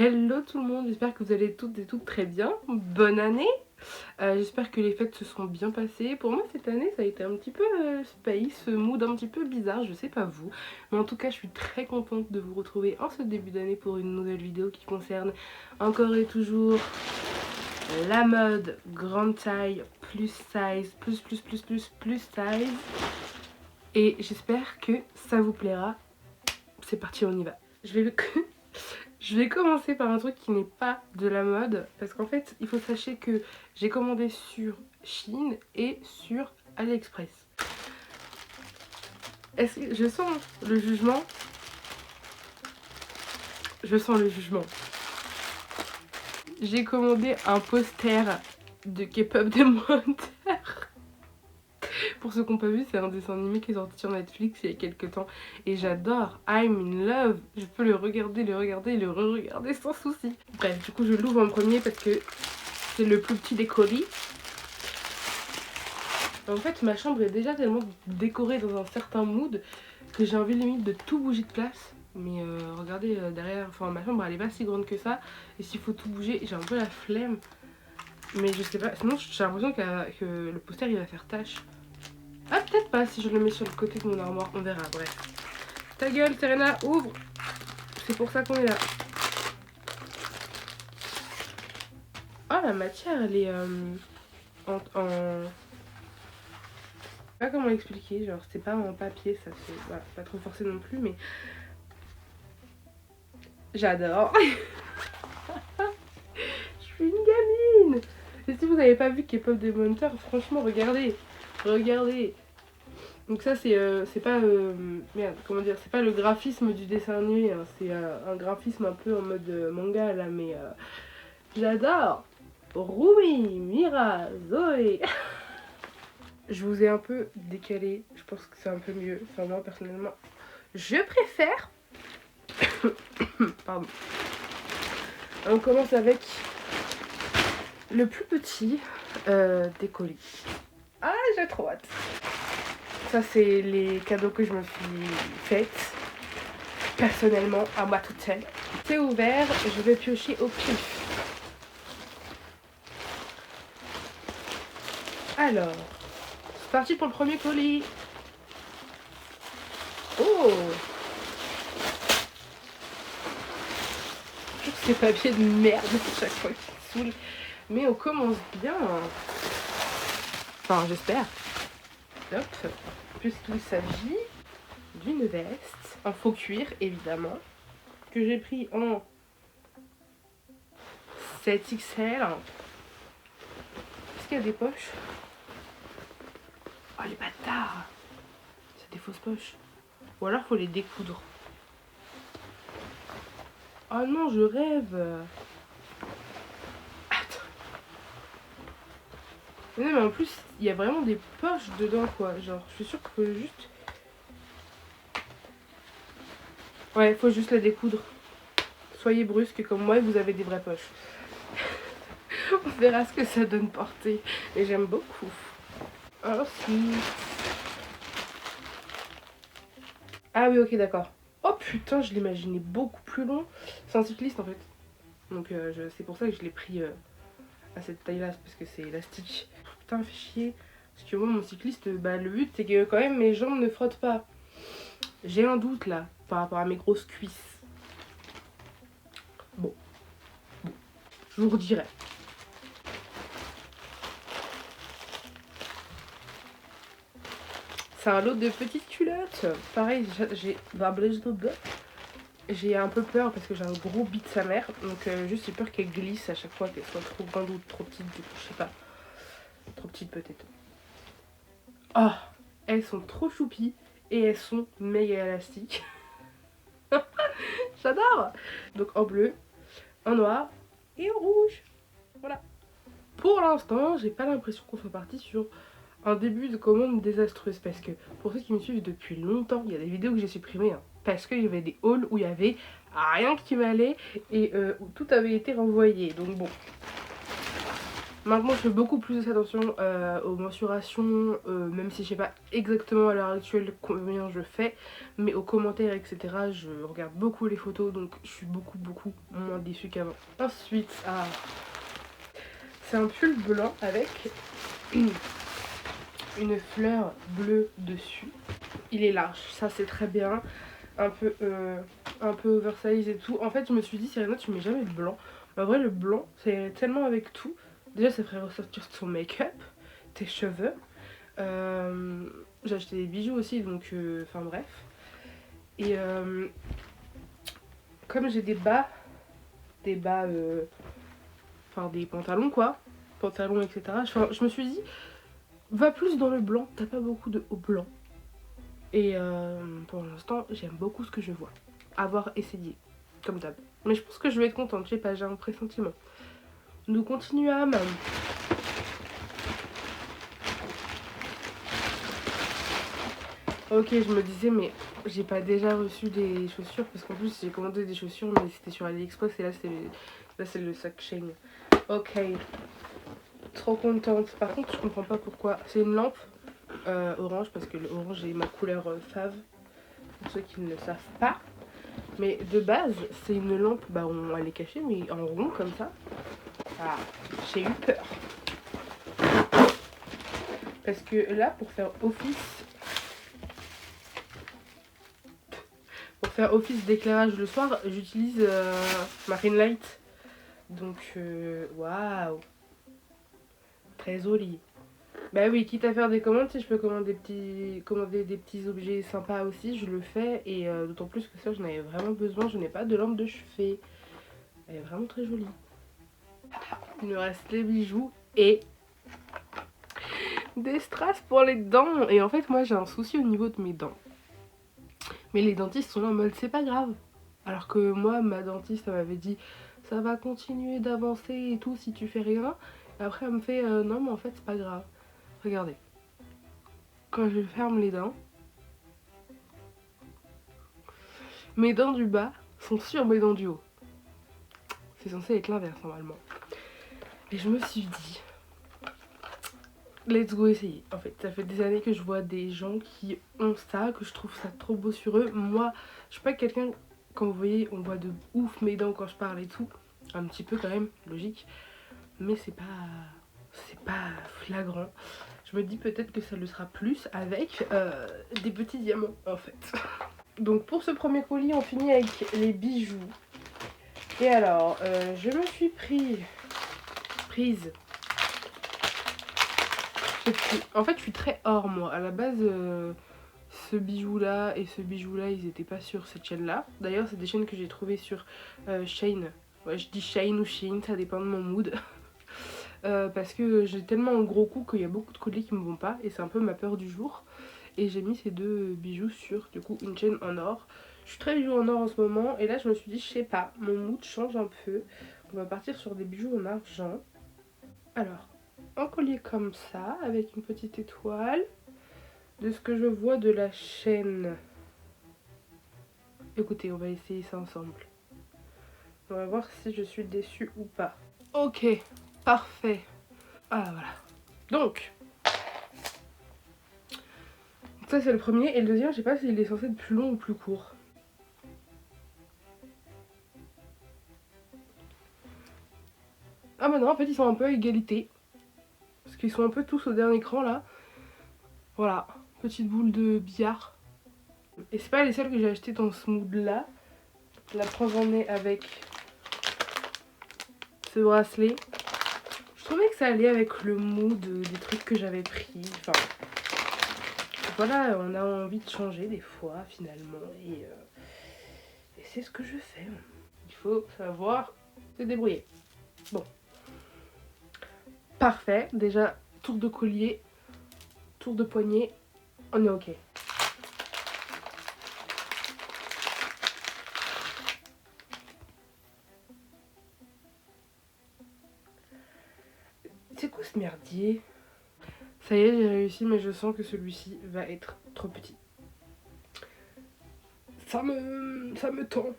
Hello tout le monde, j'espère que vous allez toutes et toutes très bien. Bonne année. J'espère que les fêtes se sont bien passées. Pour moi cette année ça a été un petit peu space, mood un petit peu bizarre, je sais pas vous. Mais en tout cas je suis très contente de vous retrouver en ce début d'année pour une nouvelle vidéo qui concerne encore et toujours la mode, grande taille, plus size, plus size. Et j'espère que ça vous plaira. C'est parti, on y va. Je vais commencer par un truc qui n'est pas de la mode, parce qu'en fait, il faut sachez que j'ai commandé sur Shein et sur AliExpress. Est-ce que je sens le jugement? Je sens le jugement. J'ai commandé un poster de K-pop Demon Hunter. Pour ceux qui n'ont pas vu, c'est un dessin animé qui est sorti sur Netflix il y a quelques temps. Et j'adore, I'm in love. Je peux le regarder et le re-regarder sans souci. Bref, du coup je l'ouvre en premier parce que c'est le plus petit des colis. En fait ma chambre est déjà tellement décorée dans un certain mood que j'ai envie limite de tout bouger de place. Mais regardez derrière, enfin ma chambre elle est pas si grande que ça. Et s'il faut tout bouger, j'ai un peu la flemme. Mais je sais pas, sinon j'ai l'impression que le poster il va faire tâche. Ah peut-être pas si je le mets sur le côté de mon armoire, on verra, bref. Ta gueule Serena, ouvre. C'est pour ça qu'on est là. Ah la matière elle est en... Je sais pas comment expliquer, genre c'est pas en papier, ça c'est voilà, pas trop forcé non plus mais... J'adore. Je suis une gamine. Et si vous n'avez pas vu K-pop Demon Hunter, franchement regardez. Regardez. Donc ça c'est pas merde, comment dire, c'est pas le graphisme du dessin animé, hein, c'est un graphisme un peu en mode manga là, mais j'adore. Rumi, Mira, Zoé. Je vous ai un peu décalé, je pense que c'est un peu mieux, enfin moi personnellement je préfère. Pardon. On commence avec le plus petit des colis. Ah j'ai trop hâte. Ça c'est les cadeaux que je me suis faites personnellement à moi toute seule. C'est ouvert, je vais piocher au pif. Alors, c'est parti pour le premier colis. Oh, je trouve que c'est papier de merde à chaque fois qu'il saoule. Mais on commence bien. Enfin j'espère. Hop, puisqu'il s'agit d'une veste en faux cuir évidemment, que j'ai pris en 7XL. Est-ce qu'il y a des poches? Oh les bâtards, c'est des fausses poches. Ou alors faut les découdre. Oh non, je rêve. Attends. Non mais en plus il y a vraiment des poches dedans quoi. Genre je suis sûre qu'il faut juste... Ouais, faut juste la découdre. Soyez brusque comme moi et vous avez des vraies poches. On verra ce que ça donne portée. Et j'aime beaucoup. Ensuite... Ah oui ok d'accord. Oh putain je l'imaginais beaucoup plus long. C'est un cycliste en fait. Donc c'est pour ça que je l'ai pris à cette taille là. Parce que c'est élastique. Putain fait chier. Parce que moi mon cycliste, bah le but c'est que quand même mes jambes ne frottent pas. J'ai un doute là par rapport à mes grosses cuisses. Bon. Je vous redirai. C'est un lot de petites culottes. Pareil, j'ai un peu peur parce que j'ai un gros bit de sa mère. Donc juste j'ai peur qu'elle glisse à chaque fois, qu'elle soit trop grande ou trop petite. Du coup, je sais pas. Trop petite peut-être. Oh, elles sont trop choupies et elles sont méga élastiques. J'adore. Donc en bleu, en noir et en rouge. Voilà. Pour l'instant, j'ai pas l'impression qu'on soit parti sur un début de commande désastreuse. Parce que pour ceux qui me suivent depuis longtemps, il y a des vidéos que j'ai supprimées. Hein, parce qu'il y avait des hauls où il y avait rien qui m'allait et où tout avait été renvoyé. Donc bon. Maintenant, je fais beaucoup plus attention aux mensurations, même si je sais pas exactement à l'heure actuelle combien je fais, mais aux commentaires, etc. Je regarde beaucoup les photos, donc je suis beaucoup moins déçue qu'avant. Ensuite, c'est un pull blanc avec une fleur bleue dessus. Il est large, ça c'est très bien, un peu oversize et tout. En fait, je me suis dit, Serena, tu mets jamais de blanc. Mais en vrai, le blanc, ça irait tellement avec tout. Déjà, ça ferait ressortir ton make-up, tes cheveux. J'ai acheté des bijoux aussi, donc enfin bref. Et comme j'ai des bas, enfin des pantalons quoi, pantalons etc. Je me suis dit, va plus dans le blanc, t'as pas beaucoup de haut blanc. Et pour l'instant, j'aime beaucoup ce que je vois. Avoir essayé, comme d'hab. Mais je pense que je vais être contente, je sais pas, j'ai un pressentiment. Nous continuons. Ok, je me disais, mais j'ai pas déjà reçu des chaussures parce qu'en plus j'ai commandé des chaussures, mais c'était sur AliExpress et là c'est le sac Shein. Ok, trop contente. Par contre, je comprends pas pourquoi. C'est une lampe orange parce que l'orange est ma couleur fave. Pour ceux qui ne le savent pas. Mais de base, c'est une lampe, bah elle est cachée, mais en rond comme ça. Ah, j'ai eu peur. Parce que là, pour faire office d'éclairage le soir, j'utilise ma ring light. Donc, waouh, très joli. Bah oui, quitte à faire des commandes, si je peux commander des petits objets sympas aussi, je le fais. Et d'autant plus que ça, j'en avais vraiment besoin. Je n'ai pas de lampe de chevet. Elle est vraiment très jolie. Il me reste les bijoux et des strass pour les dents. Et en fait, moi, j'ai un souci au niveau de mes dents. Mais les dentistes sont là en mode, c'est pas grave. Alors que moi, ma dentiste, elle m'avait dit, ça va continuer d'avancer et tout si tu fais rien. Et après, elle me fait, non, mais en fait, c'est pas grave. Regardez. Quand je ferme les dents, mes dents du bas sont sur mes dents du haut. C'est censé être l'inverse normalement. Et je me suis dit, let's go essayer. En fait, ça fait des années que je vois des gens qui ont ça, que je trouve ça trop beau sur eux. Moi, je suis pas quelqu'un, comme vous voyez, on voit de ouf mes dents quand je parle et tout. Un petit peu quand même, logique. Mais c'est pas flagrant. Je me dis peut-être que ça le sera plus avec des petits diamants en fait. Donc pour ce premier colis, on finit avec les bijoux. Et alors, je me suis prise. En fait, je suis très or moi. À la base, ce bijou là et ce bijou là, ils étaient pas sur cette chaîne là. D'ailleurs, c'est des chaînes que j'ai trouvées sur Shein. Ouais, je dis Shein ou Shein, ça dépend de mon mood. Parce que j'ai tellement un gros cou qu'il y a beaucoup de colliers qui me vont pas et c'est un peu ma peur du jour. Et j'ai mis ces deux bijoux sur du coup une chaîne en or. Je suis très bijoux en or en ce moment et là je me suis dit, je sais pas, mon mood change un peu. On va partir sur des bijoux en argent. Alors, un collier comme ça avec une petite étoile. De ce que je vois de la chaîne. Écoutez, on va essayer ça ensemble. On va voir si je suis déçue ou pas. Ok, parfait. Ah voilà. Donc, ça c'est le premier. Et le deuxième, je sais pas s'il est censé être plus long ou plus court. Ah bah non, en fait ils sont un peu à égalité. Parce qu'ils sont un peu tous au dernier cran là. Voilà, petite boule de billard. Et c'est pas les seuls que j'ai acheté dans ce mood là. La preuve en est avec ce bracelet. Je trouvais que ça allait avec le mood des trucs que j'avais pris. Enfin, voilà, on a envie de changer des fois finalement. Et c'est ce que je fais. Il faut savoir se débrouiller. Bon. Parfait. Déjà, tour de collier, tour de poignet. On est ok. C'est quoi ce merdier? Ça y est, j'ai réussi, mais je sens que celui-ci va être trop petit. Ça me tend.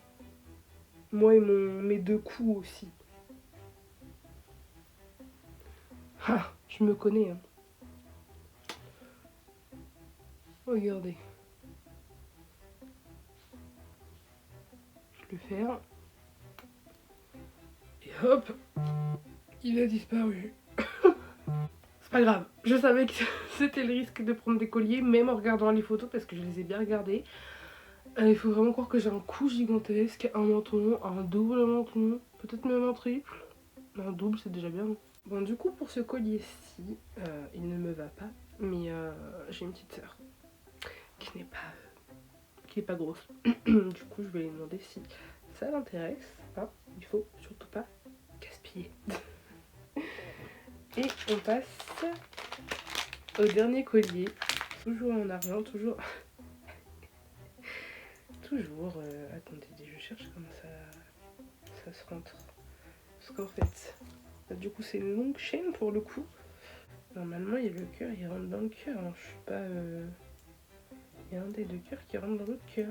Moi et mes deux coups aussi. Ah, je me connais. Hein. Regardez. Je le ferme. Et hop, il a disparu. C'est pas grave. Je savais que c'était le risque de prendre des colliers, même en regardant les photos, parce que je les ai bien regardées. Il faut vraiment croire que j'ai un cou gigantesque, un menton, un double menton, peut-être même un triple. Un double, c'est déjà bien. Bon, du coup, pour ce collier-ci, il ne me va pas, mais j'ai une petite sœur qui n'est pas grosse. Du coup, je vais lui demander si ça l'intéresse. Hein, il faut surtout pas gaspiller. Et on passe au dernier collier. Toujours en argent, toujours... attendez, je cherche comment ça se rentre. Parce qu'en fait, du coup, c'est une longue chaîne pour le coup. Normalement, il y a le cœur, il rentre dans le cœur. Hein. Je suis pas... Il y a un des deux cœurs qui rentre dans l'autre cœur.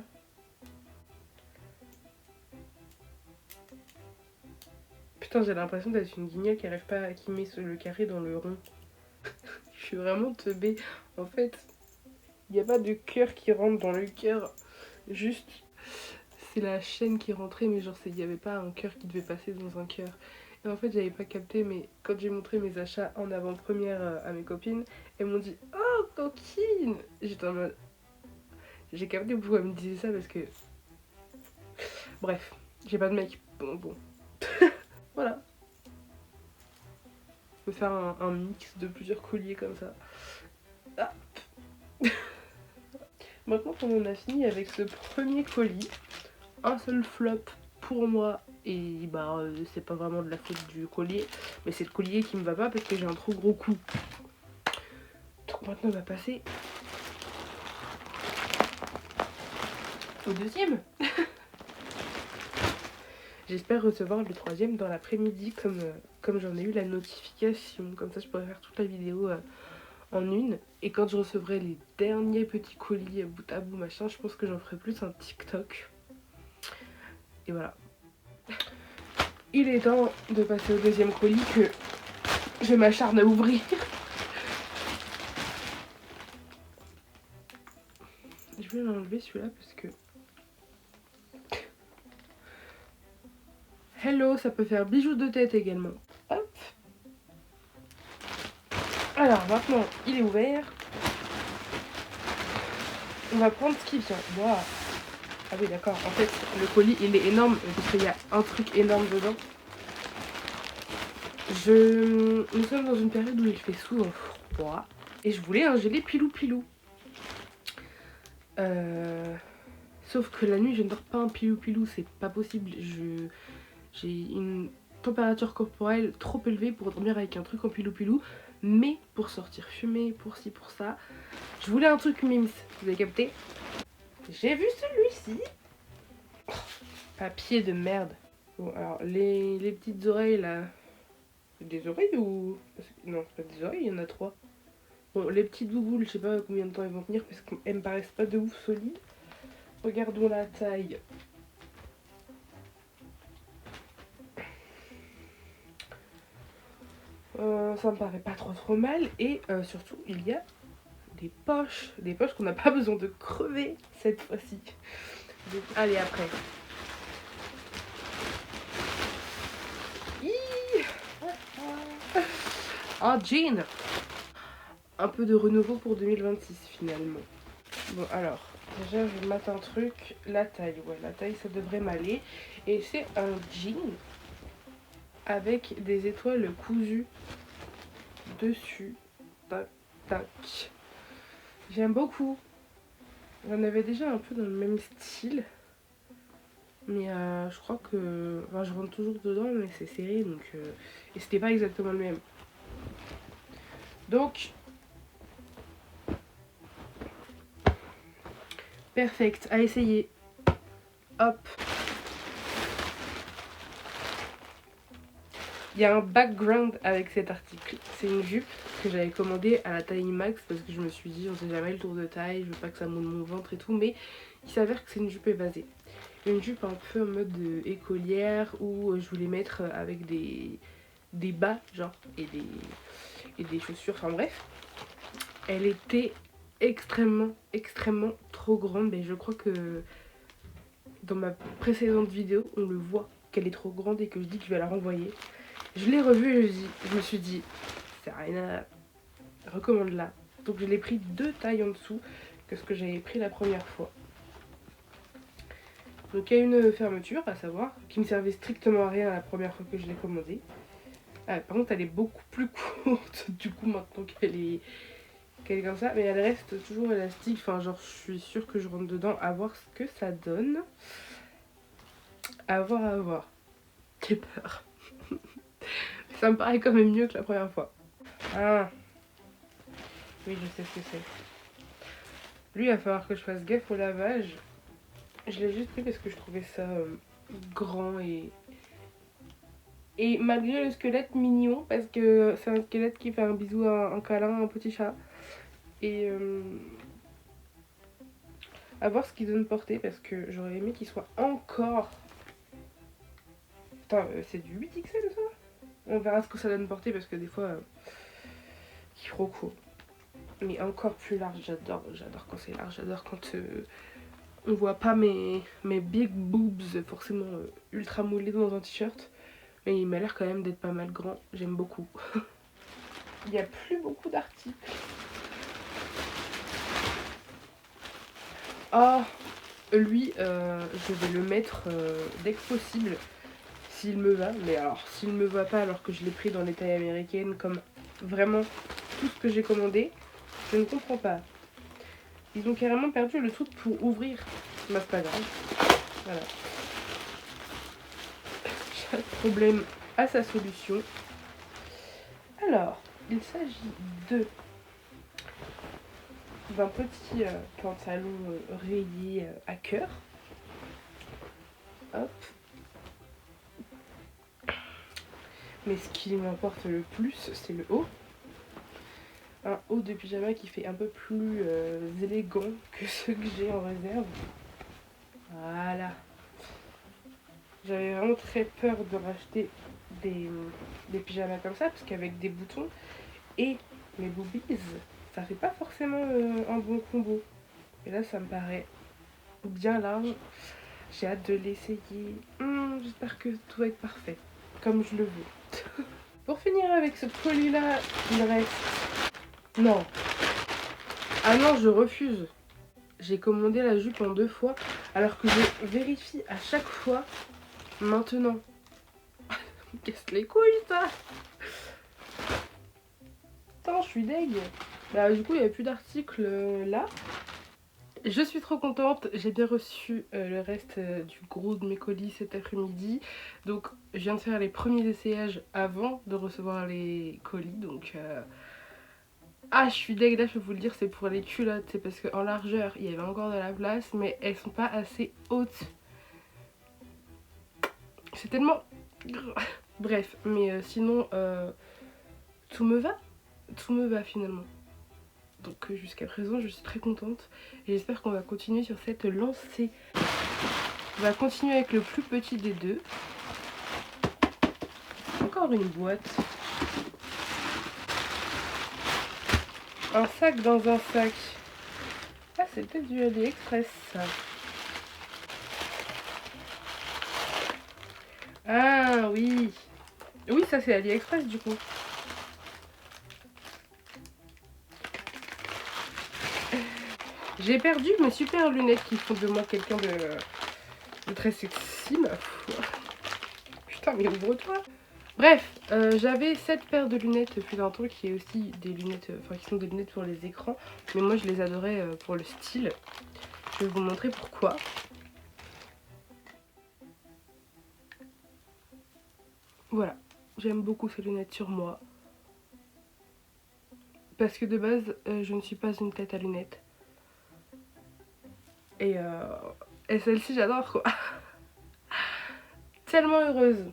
Putain, j'ai l'impression d'être une guignole qui arrive pas, qui met le carré dans le rond. Je suis vraiment teubée. En fait, il n'y a pas de cœur qui rentre dans le cœur. Juste, c'est la chaîne qui rentrait, mais genre, il n'y avait pas un cœur qui devait passer dans un cœur. Et en fait, j'avais pas capté, mais quand j'ai montré mes achats en avant-première à mes copines, elles m'ont dit « Oh, coquine !» J'étais en mode... J'ai capté pourquoi elles me disaient ça, parce que... Bref, j'ai pas de mec. Bon. Voilà. Je vais faire un mix de plusieurs colliers comme ça. Ah. Maintenant qu'on en a fini avec ce premier colis, un seul flop pour moi, et bah c'est pas vraiment de la faute du collier, mais c'est le collier qui me va pas parce que j'ai un trop gros cou. Donc maintenant on va passer au deuxième. J'espère recevoir le troisième dans l'après-midi comme j'en ai eu la notification, comme ça je pourrais faire toute la vidéo en une. Et quand je recevrai les derniers petits colis bout à bout machin, je pense que j'en ferai plus un TikTok. Et voilà. Il est temps de passer au deuxième colis que je m'acharne à ouvrir. Je vais l'enlever celui-là parce que... Hello, ça peut faire bijoux de tête également. Hop. Alors maintenant, il est ouvert. On va prendre ce qui vient. Wow. Ah oui d'accord, en fait le colis il est énorme parce qu'il y a un truc énorme dedans. Nous sommes dans une période où il fait souvent froid et je voulais un gilet pilou pilou. Sauf que la nuit je ne dors pas un pilou pilou, c'est pas possible. J'ai une température corporelle trop élevée pour dormir avec un truc en pilou pilou. Mais pour sortir fumer, pour ci, pour ça, je voulais un truc mims, vous avez capté? J'ai vu celui-ci. Papier de merde. Bon alors les petites oreilles là. Des oreilles ou... Non, c'est pas des oreilles, il y en a 3. Bon, les petites bouboules, je sais pas combien de temps elles vont tenir parce qu'elles me paraissent pas de ouf solides. Regardons la taille. Ça me paraît pas trop mal. Et surtout, il y a des poches. Des poches qu'on n'a pas besoin de crever cette fois-ci. Donc, allez, après. Un jean. Un peu de renouveau pour 2026 finalement. Bon alors, déjà je mate un truc, la taille, ouais la taille ça devrait m'aller. Et c'est un jean avec des étoiles cousues dessus. Tac, tac. J'aime beaucoup. J'en avais déjà un peu dans le même style. Mais je crois que... Enfin je rentre toujours dedans mais c'est serré donc... Et c'était pas exactement le même. Donc... Perfect, à essayer. Hop. Il y a un background avec cet article. C'est une jupe que j'avais commandée à la taille max parce que je me suis dit on sait jamais le tour de taille, je veux pas que ça monte mon ventre et tout, mais il s'avère que c'est une jupe évasée. Une jupe un peu en mode écolière où je voulais mettre avec des bas genre et des chaussures, enfin bref. Elle était extrêmement trop grande, mais je crois que dans ma précédente vidéo, on le voit qu'elle est trop grande et que je dis que je vais la renvoyer. Je l'ai revue et je me suis dit, c'est rien à recommande là. Donc je l'ai pris 2 tailles en dessous que ce que j'avais pris la première fois. Donc il y a une fermeture à savoir, qui me servait strictement à rien la première fois que je l'ai commandée. Ah, par contre elle est beaucoup plus courte du coup maintenant qu'elle est comme ça, mais elle reste toujours élastique, enfin genre je suis sûre que je rentre dedans à voir ce que ça donne. À voir. J'ai peur. Ça me paraît quand même mieux que la première fois. Ah, oui je sais ce que c'est. Lui il va falloir que je fasse gaffe au lavage. Je l'ai juste pris parce que je trouvais ça grand et malgré le squelette mignon, parce que c'est un squelette qui fait un bisou, un câlin, un petit chat. Et à voir ce qu'il donne portée parce que j'aurais aimé qu'il soit encore... Putain, c'est du 8XL ça? On verra ce que ça donne portée parce que des fois, il est trop court. Mais encore plus large, j'adore quand c'est large, j'adore quand on voit pas mes big boobs forcément ultra moulés dans un t-shirt. Mais il m'a l'air quand même d'être pas mal grand, j'aime beaucoup. Il n'y a plus beaucoup d'articles. Ah, lui, je vais le mettre dès que possible, s'il me va. Mais alors, s'il me va pas alors que je l'ai pris dans les tailles américaines, comme vraiment tout ce que j'ai commandé, je ne comprends pas. Ils ont carrément perdu le truc pour ouvrir. Bah, c'est pas grave. Voilà. Chaque problème a sa solution. Alors, il s'agit d'un petit pantalon rayé à cœur. Hop. Mais ce qui m'importe le plus, c'est le haut. Un haut de pyjama qui fait un peu plus élégant que ceux que j'ai en réserve. Voilà. J'avais vraiment très peur de racheter des pyjamas comme ça, parce qu'avec des boutons et mes boobies, ça fait pas forcément un bon combo. Et là, ça me paraît bien large. J'ai hâte de l'essayer. J'espère que tout va être parfait, comme je le veux. Pour finir avec ce colis-là, il reste... Non. Ah non, je refuse. J'ai commandé la jupe en 2 fois, alors que je vérifie à chaque fois maintenant. Casse les couilles, ça. Putain, je suis deg. Bah, du coup, il n'y a plus d'articles là. Je suis trop contente, j'ai bien reçu le reste du gros de mes colis cet après-midi. Donc je viens de faire les premiers essayages avant de recevoir les colis. Donc ah, je suis deg, là je peux vous le dire, c'est pour les culottes. C'est parce qu'en largeur il y avait encore de la place, mais elles sont pas assez hautes. C'est tellement... Bref, mais sinon tout me va finalement. Donc jusqu'à présent je suis très contente et j'espère qu'on va continuer sur cette lancée. On va continuer avec le plus petit des deux. Encore une boîte. Un sac dans un sac. Ah, c'est peut-être du AliExpress ça. Ah oui. Oui, ça c'est AliExpress du coup. J'ai perdu mes super lunettes qui font de moi quelqu'un de très sexy, ma foi. Putain, mais ouvre-toi. Bref, j'avais cette paire de lunettes fut un temps qui est aussi des lunettes, enfin qui sont des lunettes pour les écrans. Mais moi je les adorais pour le style. Je vais vous montrer pourquoi. Voilà, j'aime beaucoup ces lunettes sur moi. Parce que de base, je ne suis pas une tête à lunettes. Et celle-ci, j'adore quoi. Tellement heureuse.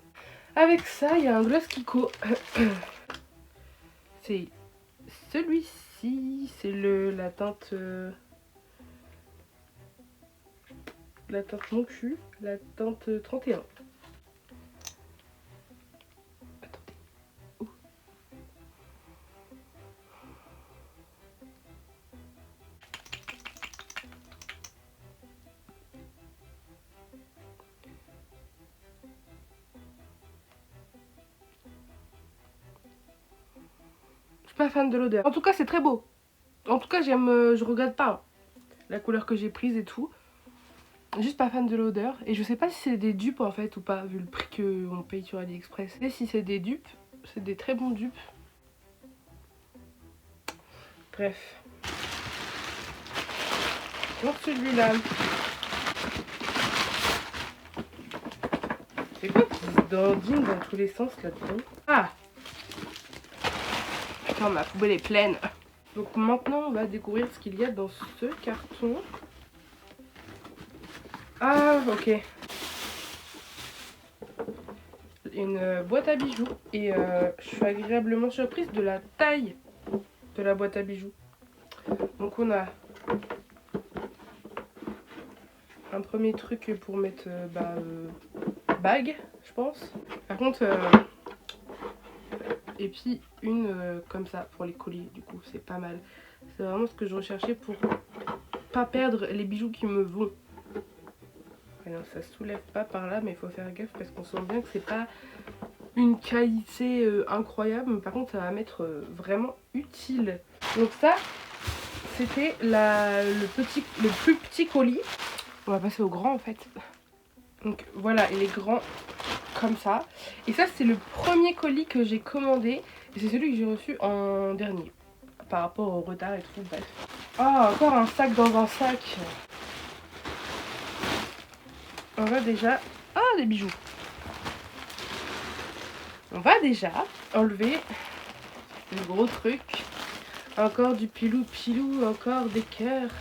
Avec ça, il y a un gloss Kiko. C'est celui-ci. C'est la teinte... la teinte mon cul. La teinte 31. Attendez. Ouh. Pas fan de l'odeur. En tout cas, c'est très beau. En tout cas, j'aime, je regrette pas la couleur que j'ai prise et tout. Juste pas fan de l'odeur. Et je sais pas si c'est des dupes en fait ou pas, vu le prix qu'on paye sur AliExpress. Et si c'est des dupes, c'est des très bons dupes. Bref. Pour celui-là. C'est quoi qui se dandine dans tous les sens là-dedans? Ah! Putain, ma poubelle est pleine. Donc maintenant, on va découvrir ce qu'il y a dans ce carton. Ah, ok. Une boîte à bijoux. Et je suis agréablement surprise de la taille de la boîte à bijoux. Donc on a un premier truc pour mettre bague, je pense. Par contre, et puis une comme ça pour les colliers, du coup c'est pas mal. C'est vraiment ce que je recherchais pour pas perdre les bijoux qui me vont. Alors ça se soulève pas par là, mais il faut faire gaffe parce qu'on sent bien que c'est pas une qualité incroyable, mais par contre ça va m'être vraiment utile. Donc ça, c'était le plus petit colis. On va passer au grand en fait. Donc voilà, il est grand comme ça. Et ça c'est le premier colis que j'ai commandé. Et c'est celui que j'ai reçu en dernier. Par rapport au retard et tout, bref. Ah, encore un sac dans un sac. On va déjà... Ah, des bijoux. On va déjà enlever le gros truc. Encore du pilou-pilou, encore des cœurs.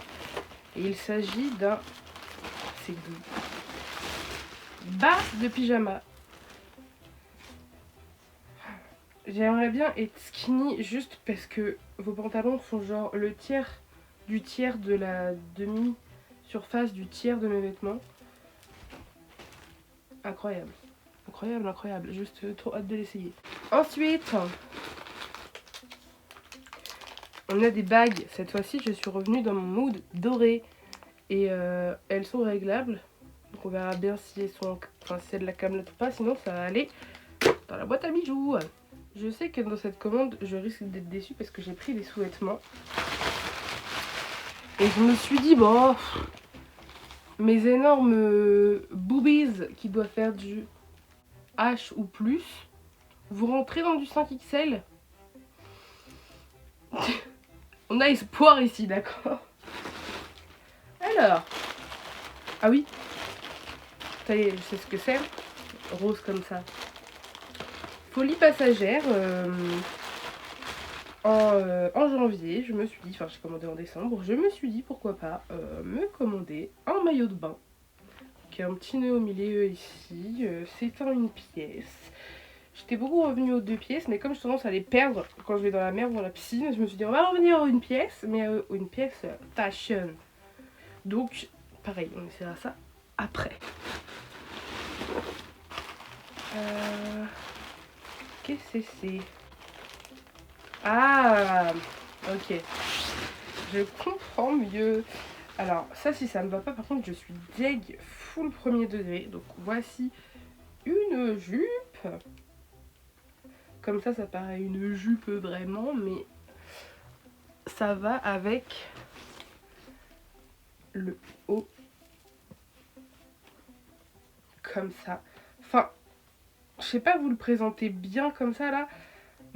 Et il s'agit d'un... C'est doux. Bas de pyjama. J'aimerais bien être skinny juste parce que vos pantalons font genre le tiers du tiers de la demi-surface du tiers de mes vêtements. Incroyable. Incroyable, incroyable. Juste trop hâte de l'essayer. Ensuite, on a des bagues. Cette fois-ci, je suis revenue dans mon mood doré. Et elles sont réglables. Donc on verra bien si elles sont, enfin, si c'est de la camelote ou pas. Sinon, ça va aller dans la boîte à bijoux. Je sais que dans cette commande, je risque d'être déçue parce que j'ai pris des sous-vêtements. Et je me suis dit, bon, mes énormes boobies qui doivent faire du H ou plus, vous rentrez dans du 5XL. On a espoir ici, d'accord? Alors, ah oui, ça y est, je sais ce que c'est. Rose comme ça. Folie passagère. En janvier, je me suis dit, enfin j'ai commandé en décembre, je me suis dit pourquoi pas me commander un maillot de bain. Qui a un petit nœud au milieu ici, c'est en une pièce. J'étais beaucoup revenue aux 2 pièces, mais comme je tendance à les perdre quand je vais dans la mer ou dans la piscine, je me suis dit on va revenir à une pièce, mais une pièce fashion. Donc pareil, on essaiera ça après. Qu'est-ce que c'est? Ah, ok. Je comprends mieux. Alors, ça, si ça me va pas, par contre, je suis deg full premier degré. Donc, voici une jupe. Comme ça paraît une jupe vraiment, mais ça va avec le haut. Comme ça. Enfin, je sais pas vous le présenter bien comme ça, là.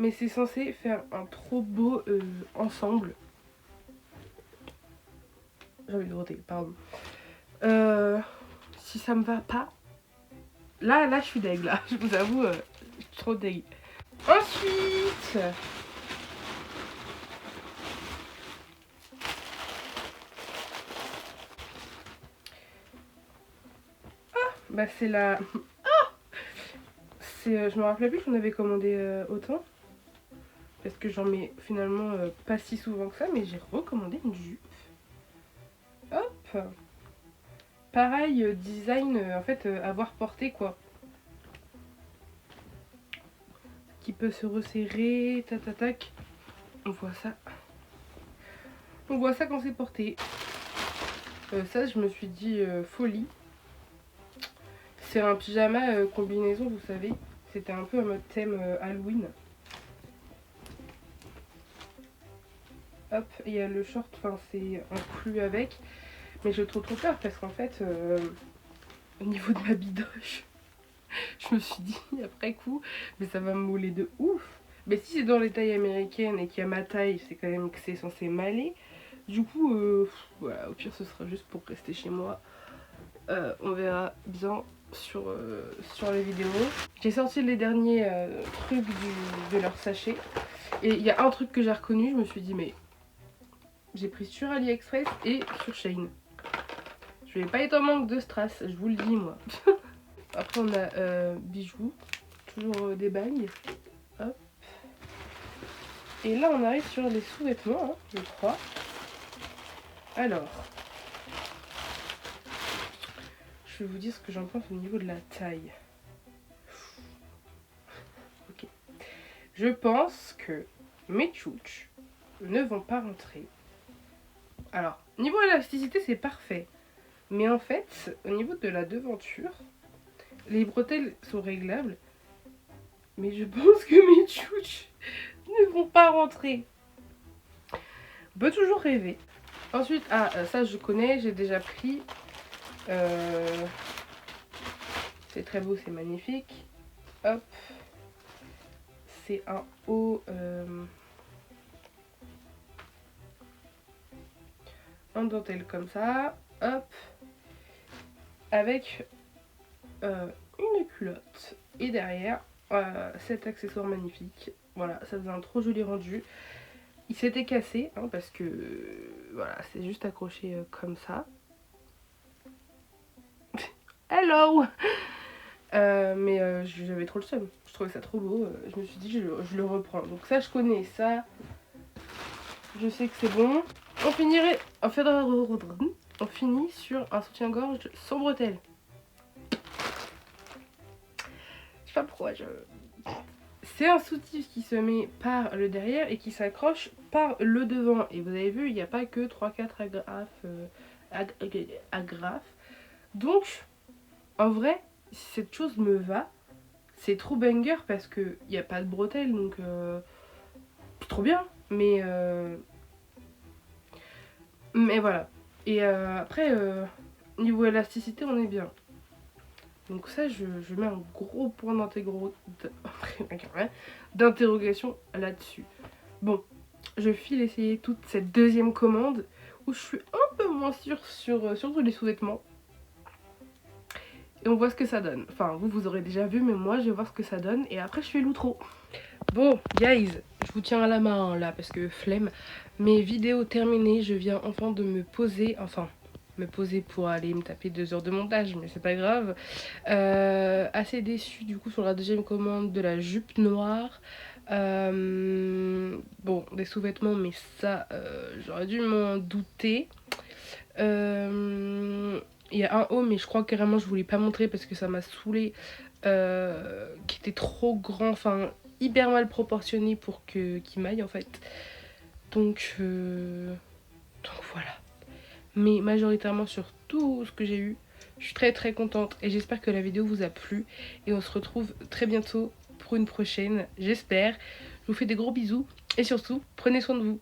Mais c'est censé faire un trop beau ensemble. J'ai envie de roter, pardon. Si ça me va pas, là je suis deg, là, je vous avoue, je suis trop deg. Ensuite, bah c'est la... Ah, c'est, je me rappelais plus qu'on avait commandé autant. Parce que j'en mets finalement pas si souvent que ça, mais j'ai recommandé une jupe. Hop. Pareil, design, en fait, avoir porté quoi. Qui peut se resserrer, tac. On voit ça. On voit ça quand c'est porté. Ça, je me suis dit folie. C'est un pyjama combinaison, vous savez. C'était un peu un mode thème Halloween. Hop, il y a le short, enfin c'est inclus avec. Mais j'ai trop peur parce qu'en fait, au niveau de ma bidoche, je me suis dit après coup, mais ça va me mouler de ouf. Mais si c'est dans les tailles américaines et qu'il y a ma taille, c'est quand même que c'est censé m'aller. Du coup, voilà, au pire ce sera juste pour rester chez moi. On verra bien sur les vidéos. J'ai sorti les derniers trucs de leur sachet. Et il y a un truc que j'ai reconnu, je me suis dit mais j'ai pris sur AliExpress et sur Shein. Je vais pas être en manque de strass, je vous le dis moi. Après on a bijoux, toujours des bagnes. Hop. Et là on arrive sur les sous-vêtements, hein, je crois. Alors, je vais vous dire ce que j'en pense au niveau de la taille. Ok. Je pense que mes tchouches ne vont pas rentrer. Alors, niveau élasticité c'est parfait. Mais en fait, au niveau de la devanture, les bretelles sont réglables. Mais je pense que mes tchouches ne vont pas rentrer. On peut toujours rêver. Ensuite, ça je connais, j'ai déjà pris. C'est très beau, c'est magnifique. Hop. C'est un haut en dentelle comme ça. Hop. Avec une culotte. Et derrière, cet accessoire magnifique. Voilà, ça faisait un trop joli rendu. Il s'était cassé, hein, parce que voilà, c'est juste accroché comme ça. Hello. Mais j'avais trop le seum. Je trouvais ça trop beau. Je me suis dit, je le reprends. Donc ça, je connais ça. Je sais que c'est bon. On finirait... On finit sur un soutien-gorge sans bretelles. Je sais pas pourquoi je... C'est un soutif qui se met par le derrière et qui s'accroche par le devant. Et vous avez vu, il n'y a pas que 3-4 agrafes. Donc, en vrai, cette chose me va. C'est trop banger parce qu'il n'y a pas de bretelles, donc c'est trop bien. Mais voilà. Et après, niveau élasticité, on est bien. Donc ça, je mets un gros point d'interrogation là-dessus. Bon, je file essayer toute cette deuxième commande où je suis un peu moins sûre sur les sous-vêtements. Et on voit ce que ça donne. Enfin, vous aurez déjà vu, mais moi, je vais voir ce que ça donne. Et après, je fais l'outro. Bon, guys, je vous tiens à la main là, parce que flemme. Mes vidéos terminées, je viens enfin de me poser. Enfin, me poser pour aller me taper 2 heures de montage, mais c'est pas grave. Assez déçue du coup sur la deuxième commande de la jupe noire. Bon, des sous-vêtements, mais ça, j'aurais dû m'en douter. Il y a un haut, mais je crois carrément je voulais pas montrer parce que ça m'a saoulé, qui était trop grand, enfin hyper mal proportionné pour qu'il m'aille en fait. Donc voilà. Mais majoritairement sur tout ce que j'ai eu, je suis très contente et j'espère que la vidéo vous a plu. Et on se retrouve très bientôt pour une prochaine, j'espère. Je vous fais des gros bisous et surtout, prenez soin de vous.